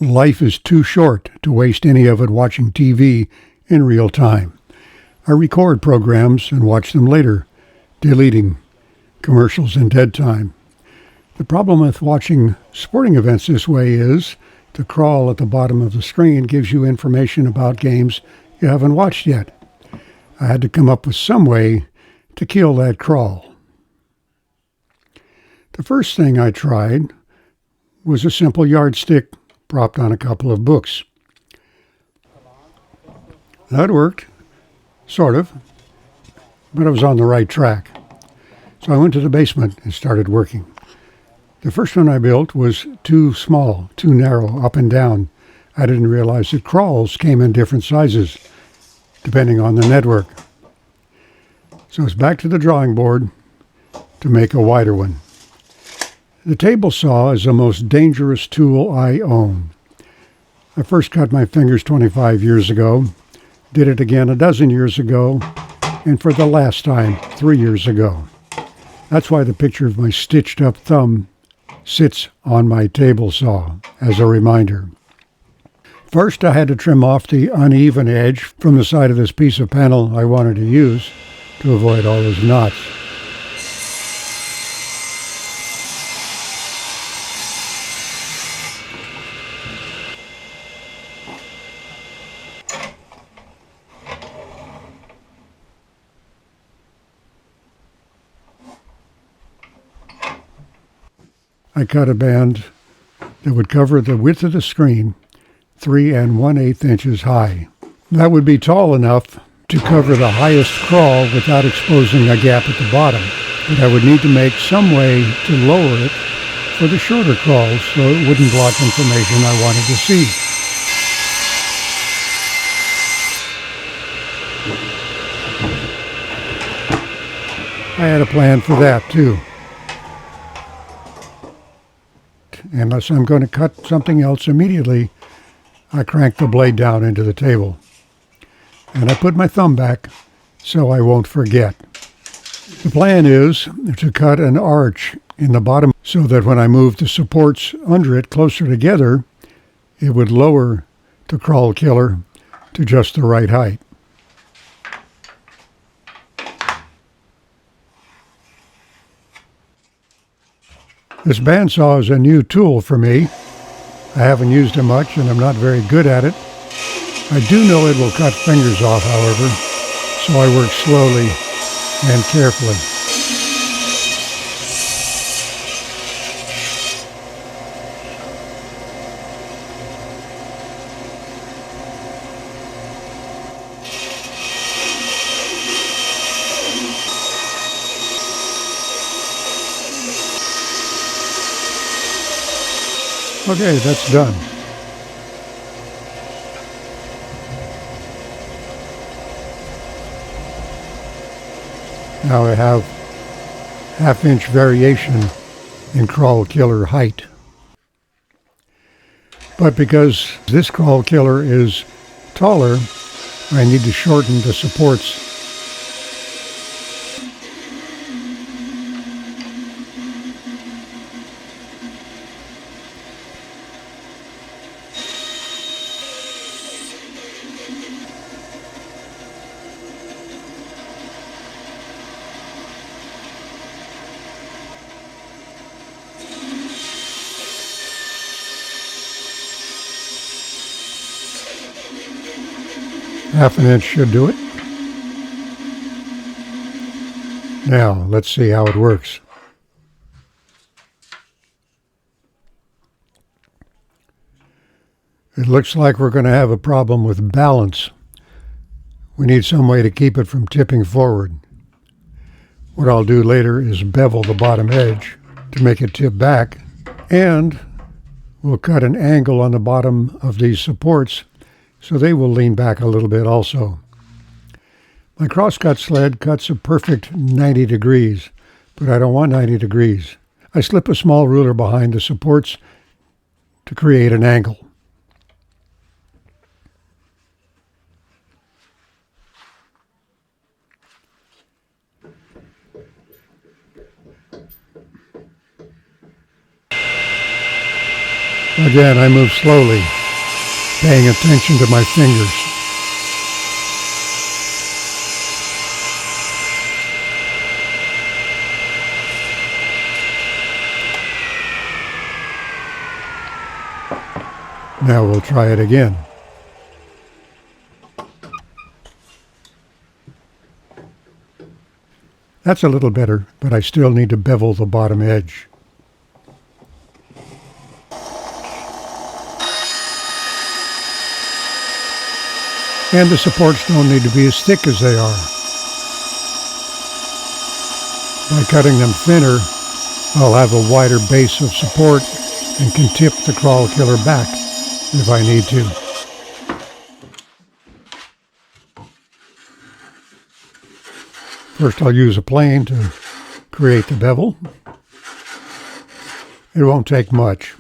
Life is too short to waste any of it watching TV in real time. I record programs and watch them later, deleting commercials in dead time. The problem with watching sporting events this way is the crawl at the bottom of the screen gives you information about games you haven't watched yet. I had to come up with some way to kill that crawl. The first thing I tried was a simple yardstick propped on a couple of books. That worked, sort of, but I was on the right track. So I went to the basement and started working. The first one I built was too small, too narrow, up and down. I didn't realize that crawls came in different sizes, depending on the network. So it's back to the drawing board to make a wider one. The table saw is the most dangerous tool I own. I first cut my fingers 25 years ago, did it again a dozen years ago, and for the last time 3 years ago. That's why the picture of my stitched up thumb sits on my table saw as a reminder. First, I had to trim off the uneven edge from the side of this piece of panel I wanted to use to avoid all those knots. I cut a band that would cover the width of the screen, 3 1/8 inches high. That would be tall enough to cover the highest crawl without exposing a gap at the bottom, but I would need to make some way to lower it for the shorter crawls so it wouldn't block information I wanted to see. I had a plan for that too. Unless I'm going to cut something else immediately, I crank the blade down into the table. And I put my thumb back so I won't forget. The plan is to cut an arch in the bottom so that when I move the supports under it closer together, it would lower the crawl killer to just the right height. This bandsaw is a new tool for me. I haven't used it much and I'm not very good at it. I do know it will cut fingers off, however, so I work slowly and carefully. Okay, that's done. Now I have half-inch variation in crawl killer height. But because this crawl killer is taller, I need to shorten the supports. Half an inch should do it. Now, let's see how it works. It looks like we're going to have a problem with balance. We need some way to keep it from tipping forward. What I'll do later is bevel the bottom edge to make it tip back, and we'll cut an angle on the bottom of these supports so they will lean back a little bit also. My crosscut sled cuts a perfect 90 degrees, but I don't want 90 degrees. I slip a small ruler behind the supports to create an angle. Again, I move slowly, paying attention to my fingers. Now we'll try it again. That's a little better, but I still need to bevel the bottom edge. And the supports don't need to be as thick as they are. By cutting them thinner, I'll have a wider base of support and can tip the crawl killer back if I need to. First I'll use a plane to create the bevel. It won't take much.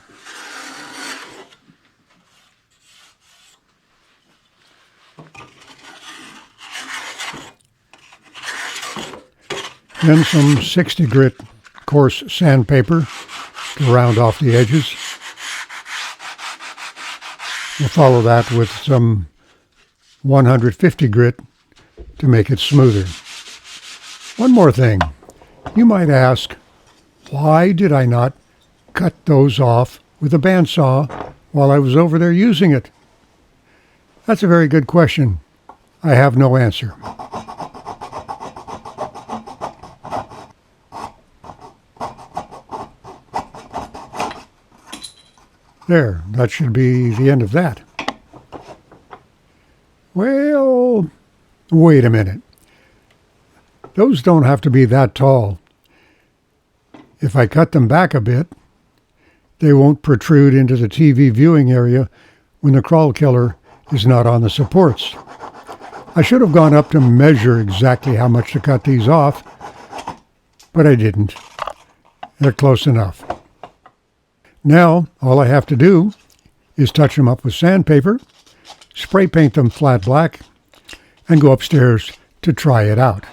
Then some 60 grit coarse sandpaper to round off the edges. We'll follow that with some 150 grit to make it smoother. One more thing. You might ask, why did I not cut those off with a bandsaw while I was over there using it? That's a very good question. I have no answer. There, that should be the end of that. Well, wait a minute. Those don't have to be that tall. If I cut them back a bit, they won't protrude into the TV viewing area when the crawl killer is not on the supports. I should have gone up to measure exactly how much to cut these off, but I didn't. They're close enough. Now, all I have to do is touch them up with sandpaper, spray paint them flat black, and go upstairs to try it out.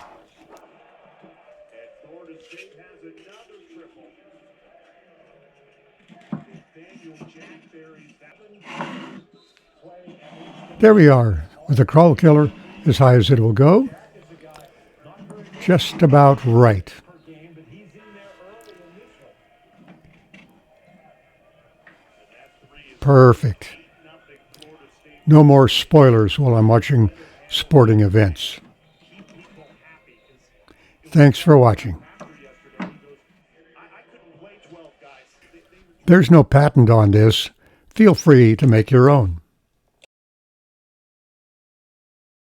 There we are, with the crawl killer as high as it will go. Just about right. Perfect. No more spoilers while I'm watching sporting events. Thanks for watching. There's no patent on this. Feel free to make your own.